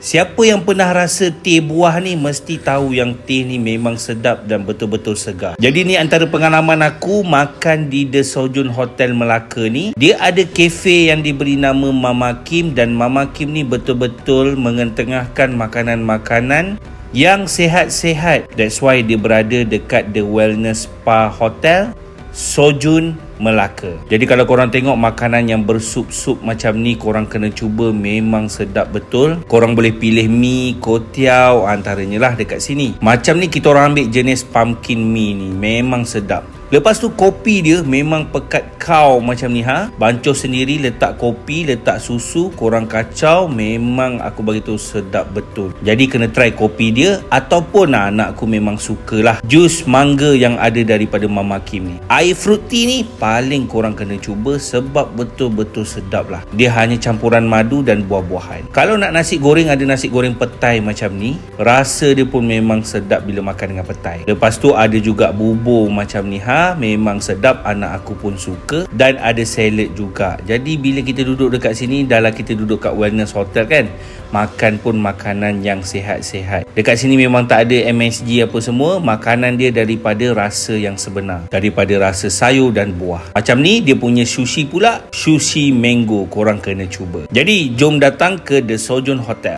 Siapa yang pernah rasa teh buah ni mesti tahu yang teh ni memang sedap dan betul-betul segar. Jadi ni antara pengalaman aku makan di The Sojun Hotel Melaka ni. Dia ada kafe yang diberi nama Mama Kim, dan Mama Kim ni betul-betul mengetengahkan makanan-makanan yang sehat-sehat. That's why dia berada dekat The Wellness Spa Hotel Sojun Melaka. Jadi kalau korang tengok makanan yang bersup-sup macam ni, korang kena cuba, memang sedap betul. Korang boleh pilih mi, kotiau, antaranya lah dekat sini. Macam ni kita orang ambil jenis pumpkin mi ni, memang sedap. Lepas tu kopi dia memang pekat kau macam ni Bancuh sendiri, letak kopi, letak susu, korang kacau, memang aku beritahu sedap betul. Jadi kena try kopi dia, ataupun anak aku memang sukalah jus mangga yang ada daripada Mama Kim ni. Air fruity ni paling korang kena cuba sebab betul-betul sedap lah. Dia hanya campuran madu dan buah-buahan. Kalau nak nasi goreng, ada nasi goreng petai macam ni, rasa dia pun memang sedap bila makan dengan petai. Lepas tu ada juga bubur macam ni memang sedap, anak aku pun suka. Dan ada salad juga. Jadi bila kita duduk dekat sini, dah lah kita duduk kat Wellness Hotel kan, makan pun makanan yang sihat-sihat. Dekat sini memang tak ada MSG apa semua. Makanan dia daripada rasa yang sebenar, daripada rasa sayur dan buah. Macam ni dia punya sushi pula, sushi mango, korang kena cuba. Jadi jom datang ke The Sojun Hotel.